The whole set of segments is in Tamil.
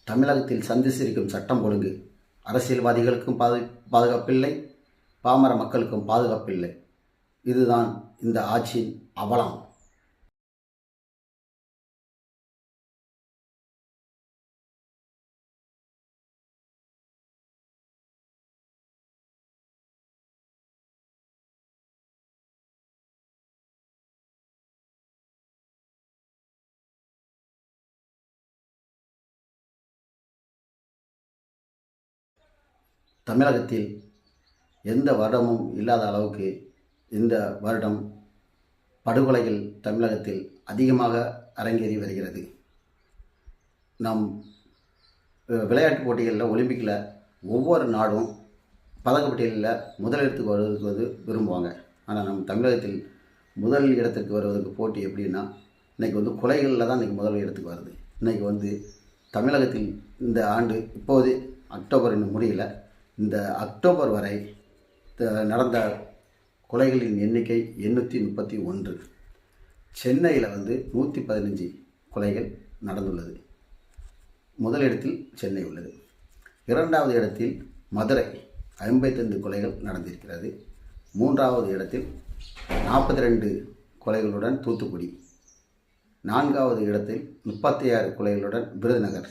தமிழகத்தில் சந்தி சிரிக்கும் சட்டம் ஒழுங்கு, அரசியல்வாதிகளுக்கும் பாதுகாப்பில்லை, பாமர மக்களுக்கும் பாதுகாப்பில்லை. இதுதான் இந்த ஆட்சியின் அவலம். தமிழகத்தில் எந்த வருடமும் இல்லாத அளவுக்கு இந்த வருடம் படுகொலைகள் தமிழகத்தில் அதிகமாக அரங்கேறி வருகிறது. நம் விளையாட்டுப் போட்டிகளில் ஒலிம்பிக்கில் ஒவ்வொரு நாடும் பதக்கப்பட்டியலில் முதலிடத்துக்கு வருவதற்கு விரும்புவாங்க. ஆனால் நம் தமிழகத்தில் முதல் இடத்துக்கு வருவதற்கு போட்டி எப்படின்னா, இன்றைக்கி கொலைகளில் தான் இன்றைக்கி முதல் இடத்துக்கு வருது. இன்றைக்கி தமிழகத்தில் இந்த ஆண்டு இப்போது அக்டோபர் இன்னும் முடியல, இந்த அக்டோபர் வரை நடந்த கொலைகளின் எண்ணிக்கை 831. சென்னையில் 115 கொலைகள் நடந்துள்ளது. முதலிடத்தில் சென்னை உள்ளது. இரண்டாவது இடத்தில் மதுரை 55 கொலைகள் நடந்திருக்கிறது. மூன்றாவது இடத்தில் 42 கொலைகளுடன் தூத்துக்குடி. நான்காவது இடத்தில் 36 கொலைகளுடன் விருதுநகர்.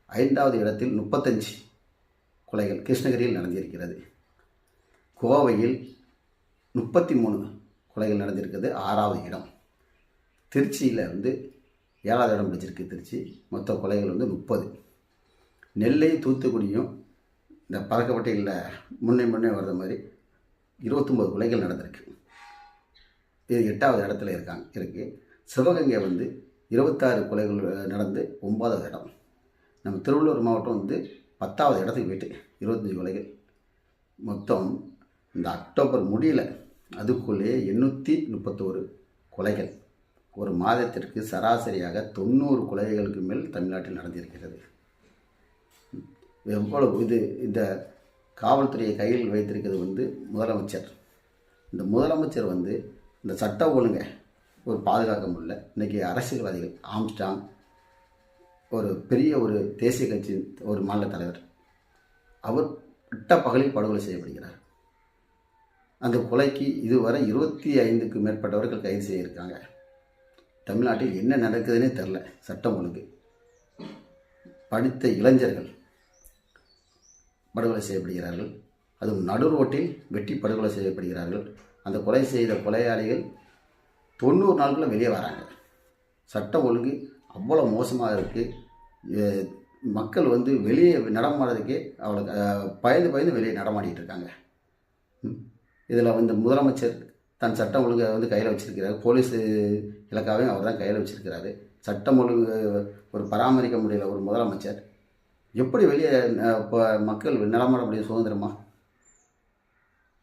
ஐந்தாவது இடத்தில் 35 கொலைகள் கிருஷ்ணகிரியில் நடந்திருக்கிறது. கோவையில் 33 கொலைகள் நடந்திருக்கிறது, 6வது இடம். திருச்சியில் 7வது இடம் பிடிச்சிருக்கு திருச்சி. மொத்த கொலைகள் 30. நெல்லை தூத்துக்குடியும் இந்த பதக்கப்பட்டியலில் முன்னே வர்ற மாதிரி 29 கொலைகள் நடந்திருக்கு. இது 8வது இடத்துல இருக்குது. சிவகங்கை 26 கொலைகள் நடந்து 9வது இடம். நம்ம திருவள்ளூர் மாவட்டம் 10வது இடத்துக்கு போயிட்டு 25 கொலைகள். மொத்தம் இந்த அக்டோபர் முடியல, அதுக்குள்ளே 831 கொலைகள். ஒரு மாதத்திற்கு சராசரியாக 90 கொலைகளுக்கு மேல் தமிழ்நாட்டில் நடந்திருக்கிறது. எவ்வளவு இந்த காவல்துறையை கையில் வைத்திருக்கிறது முதலமைச்சர். இந்த முதலமைச்சர் இந்த சட்ட ஒழுங்கை ஒரு பாதுகாக்க முடியல. இன்றைக்கி அரசியல்வாதிகள், ஆம்ஸ்டாங் ஒரு பெரிய ஒரு தேசிய கட்சியின் ஒரு மாநில தலைவர், அவர் இட்ட பகலில் படுகொலை செய்யப்படுகிறார். அந்த கொலைக்கு இதுவரை 25க்கும் மேற்பட்டவர்கள் கைது செய்திருக்காங்க. தமிழ்நாட்டில் என்ன நடக்குதுன்னே தெரில. சட்டம் ஒழுங்கு, படித்த இளைஞர்கள் படுகொலை செய்யப்படுகிறார்கள். அதுவும் நடு ரோட்டில் வெட்டி படுகொலை செய்யப்படுகிறார்கள். அந்த கொலை செய்த கொலையாளிகள் 90 நாளுக்குள்ள வெளியே வராங்க. சட்டம் ஒழுங்கு அவ்வளோ மோசமாக இருக்குது. மக்கள் வெளியே நடமாடுறதுக்கே அவளுக்கு பயந்து வெளியே நடமாடிட்டு இருக்காங்க. இதில் முதலமைச்சர் தன் சட்டம் ஒழுங்கை கையில் வச்சுருக்கிறார். போலீஸ் இலக்காவையும் அவர் தான் கையில் வச்சுருக்கிறாரு. சட்டம் ஒழுங்கு ஒரு பராமரிக்க முடியல ஒரு முதலமைச்சர். எப்படி வெளியே இப்போ மக்கள் நடமாட முடியும் சுதந்திரமா?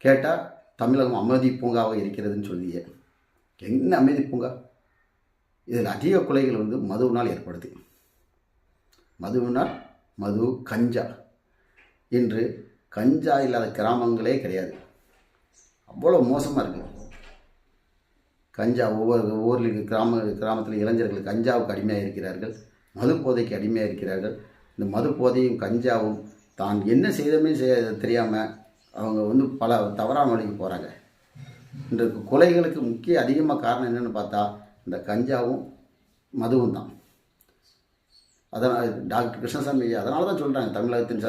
கேட்டால் தமிழகம் அமைதி பூங்காவாக இருக்கிறதுன்னு சொல்லியே. என்ன அமைதி பூங்கா? இதில் அதிக கொலைகள் மதுவினால் ஏற்படுது. மது, கஞ்சா. இன்று கஞ்சா இல்லாத கிராமங்களே கிடையாது. அவ்வளோ மோசமாக இருக்குது. கஞ்சா ஒவ்வொரு ஊர்லேயும் கிராமத்தில் இளைஞர்கள் கஞ்சாவுக்கு அடிமையாக இருக்கிறார்கள், மது போதைக்கு அடிமையாக இருக்கிறார்கள். இந்த மது போதையும் கஞ்சாவும் தான் என்ன செய்தமே தெரியாமல் அவங்க பல தவறான வழிக்கு போகிறாங்க. இன்றைக்கு கொலைகளுக்கு அதிகமாக காரணம் என்னென்னு பார்த்தா இந்த கஞ்சாவும் மதுவும் தான். அதனால் டாக்டர் கிருஷ்ணசாமி அதனால தான் சொல்கிறாங்க, தமிழகத்தின்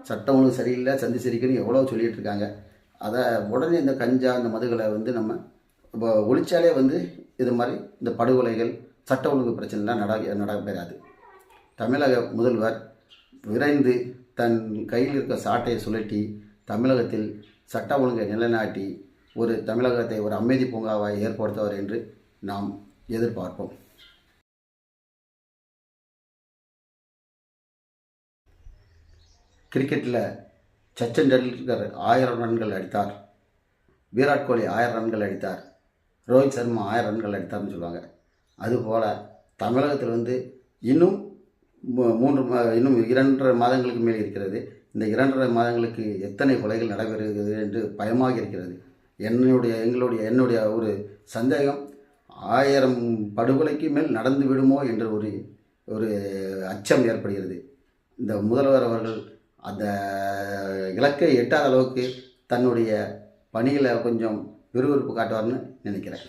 சட்டம் ஒழுங்கு சரியில்லை, சந்தி சிரிக்கணும் எவ்வளோ சொல்லிகிட்டு இருக்காங்க. அதை உடனே இந்த கஞ்சா இந்த மதுகளை நம்ம இப்போ ஒழிச்சாலே இது மாதிரி இந்த படுகொலைகள் சட்ட ஒழுங்கு பிரச்சனைலாம் நடைபெறாது. தமிழக முதல்வர் விரைந்து தன் கையில் இருக்க சாட்டையை சுழட்டி தமிழகத்தில் சட்ட ஒழுங்கை நிலைநாட்டி ஒரு தமிழகத்தை ஒரு அமைதி பூங்காவை ஏற்படுத்துவார் என்று நாம் எதிர்பார்ப்போம். கிரிக்கெட்டில் சச்சின் டெண்டுல்கர் 1000 ரன்கள் அடித்தார், விராட் கோலி 1000 ரன்கள் அடித்தார், ரோஹித் சர்மா 1000 ரன்கள் அடித்தார்னு சொல்லுவாங்க. அதுபோல் தமிழகத்தில் இன்னும் 2.5 மாதங்களுக்கு மேல் இருக்கிறது. இந்த 2.5 மாதங்களுக்கு எத்தனை கொலைகள் நடைபெறுகிறது என்று பயமாக இருக்கிறது. என்னுடைய ஒரு சந்தேகம், 1000 படுகொலைக்கு மேல் நடந்து விடுமோ என்ற ஒரு அச்சம் ஏற்படுகிறது. இந்த முதல்வர் அவர்கள் அந்த இலக்கை எட்டாத அளவுக்கு தன்னுடைய பணியில் கொஞ்சம் விறுவிறுப்பு காட்டுவார்னு நினைக்கிறேன்.